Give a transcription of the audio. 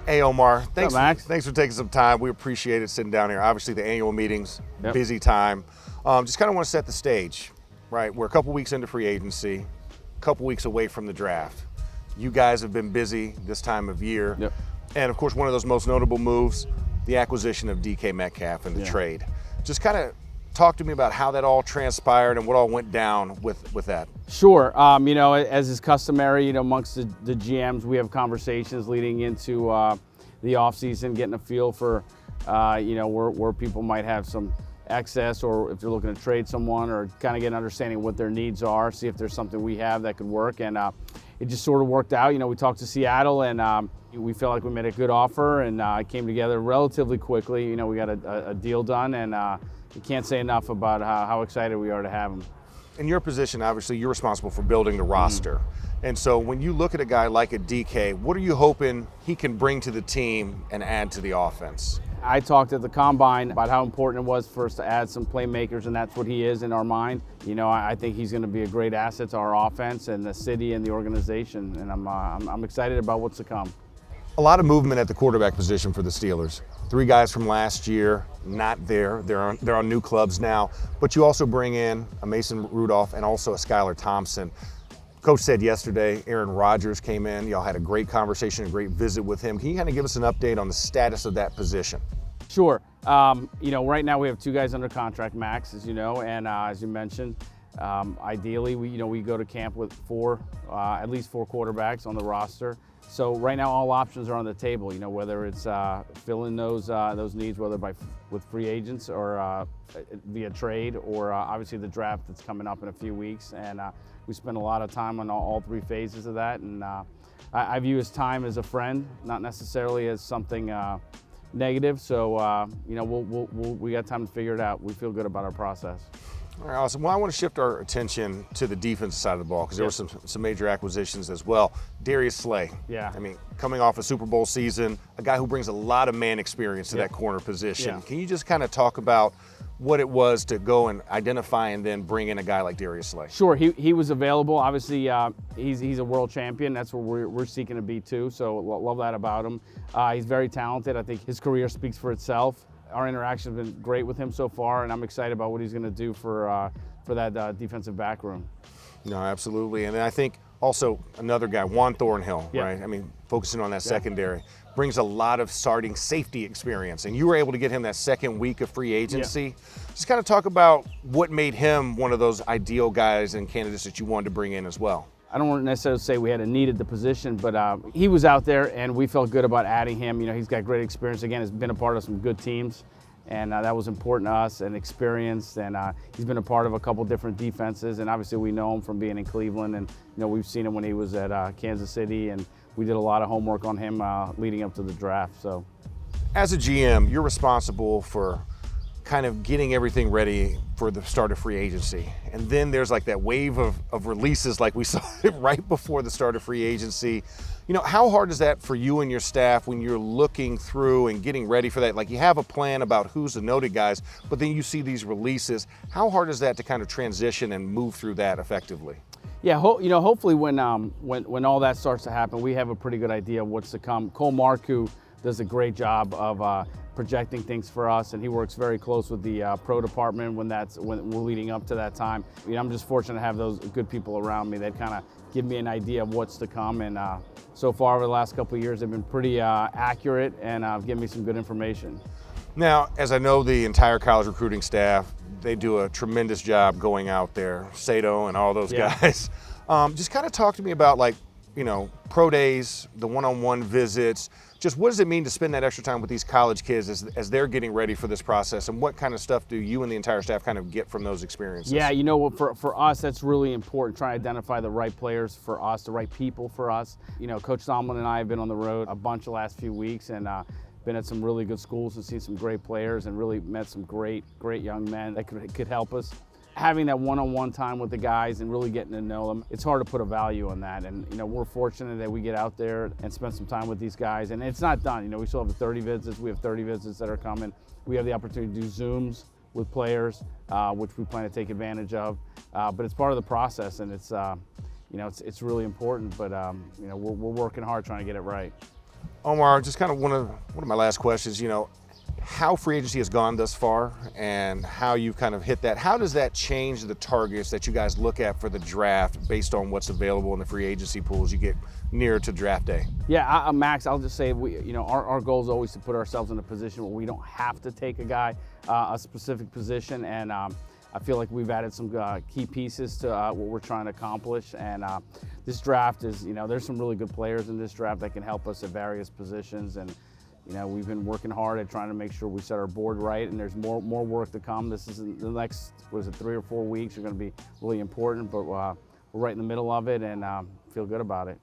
Hey Omar, What's up, Max? thanks for taking some time. We appreciate it sitting down here. Obviously the annual meetings, Yep. busy time. Just kind of want to set the stage, right? We're a couple weeks into free agency, a couple weeks away from the draft. You guys have been busy this time of year. Yep. And of course, one of those most notable moves, the acquisition of DK Metcalf and the trade. Just kind of talk to me about how that all transpired and what all went down with that. Sure. As is customary, amongst the GMs, we have conversations leading into the offseason, getting a feel for, where people might have some excess, or if they're looking to trade someone, or kind of get an understanding of what their needs are, see if there's something we have that could work. And it just sort of worked out. We talked to Seattle, and we felt like we made a good offer, and it came together relatively quickly. We got a deal done, and we can't say enough about how excited we are to have him. In your position, obviously, you're responsible for building the roster. And so when you look at a guy like a DK, what are you hoping he can bring to the team and add to the offense? I talked at the Combine about how important it was for us to add some playmakers, and that's what he is in our mind. I think he's going to be a great asset to our offense and the city and the organization, and I'm excited about what's to come. A lot of movement at the quarterback position for the Steelers. 3 guys from last year, not there. They're on new clubs now. But you also bring in a Mason Rudolph and also a Skylar Thompson. Coach said yesterday Aaron Rodgers came in. Y'all had a great conversation, a great visit with him. Can you kind of give us an update on the status of that position? Sure. Right now we have 2 guys under contract, Max, as you know, and as you mentioned, ideally we go to camp with at least 4 quarterbacks on the roster. So right now all options are on the table. Whether it's filling those needs, whether with free agents or via trade, or obviously the draft that's coming up in a few weeks. And we spend a lot of time on all 3 phases of that. And I view his time as a friend, not necessarily as something negative. So we got time to figure it out. We feel good about our process. All right, awesome. Well, I want to shift our attention to the defensive side of the ball, because there were some major acquisitions as well. Darius Slay. Yeah. Coming off a Super Bowl season, a guy who brings a lot of man experience to that corner position. Yeah. Can you just kind of talk about what it was to go and identify and then bring in a guy like Darius Slay? Sure. He was available. Obviously, he's a world champion. That's what we're seeking to be too. So love that about him. He's very talented. I think his career speaks for itself. Our interaction has been great with him so far, and I'm excited about what he's going to do for that defensive back room. No, absolutely. And then I think also another guy, Juan Thornhill, right? Focusing on that secondary, brings a lot of starting safety experience. And you were able to get him that second week of free agency. Just kind of talk about what made him one of those ideal guys and candidates that you wanted to bring in as well. I don't want to necessarily say we had needed the position, but he was out there, and we felt good about adding him. He's got great experience. Again, he's been a part of some good teams, and that was important to us, and experience. And he's been a part of a couple different defenses, and obviously we know him from being in Cleveland, and we've seen him when he was at Kansas City, and we did a lot of homework on him leading up to the draft. So, as a GM, you're responsible for kind of getting everything ready for the start of free agency. And then there's like that wave of releases like we saw right before the start of free agency. How hard is that for you and your staff when you're looking through and getting ready for that? Like, you have a plan about who's the noted guys, but then you see these releases. How hard is that to kind of transition and move through that effectively? Yeah, hopefully when all that starts to happen, we have a pretty good idea of what's to come. Cole Mark, who does a great job of projecting things for us, and he works very close with the pro department when we're leading up to that time. I'm just fortunate to have those good people around me that kind of give me an idea of what's to come, and so far over the last couple of years they've been pretty accurate and given me some good information. Now, as I know, the entire college recruiting staff, they do a tremendous job going out there, Sato and all those guys. Just kind of talk to me about, like, pro days, the one-on-one visits. Just what does it mean to spend that extra time with these college kids as they're getting ready for this process, and what kind of stuff do you and the entire staff kind of get from those experiences? Yeah, for us, that's really important, trying to identify the right players for us, the right people for us. Coach Tomlin and I have been on the road a bunch the last few weeks, and been at some really good schools and seen some great players, and really met some great young men that could help us. Having that one-on-one time with the guys and really getting to know them, it's hard to put a value on that. And we're fortunate that we get out there and spend some time with these guys. And it's not done. We still have 30 visits. We have 30 visits that are coming. We have the opportunity to do Zooms with players, which we plan to take advantage of. But it's part of the process, and it's really important. But we're working hard trying to get it right. Omar, just kind of one of my last questions, you know, how free agency has gone thus far and how you've kind of hit that. How does that change the targets that you guys look at for the draft based on what's available in the free agency pool as you get nearer to draft day? Yeah, Max, I'll just say, our goal is always to put ourselves in a position where we don't have to take a guy, a specific position, and I feel like we've added some key pieces to what we're trying to accomplish. And this draft is, there's some really good players in this draft that can help us at various positions. And we've been working hard at trying to make sure we set our board right, and there's more work to come. This is the next, 3 or 4 weeks are going to be really important, but we're right in the middle of it and feel good about it.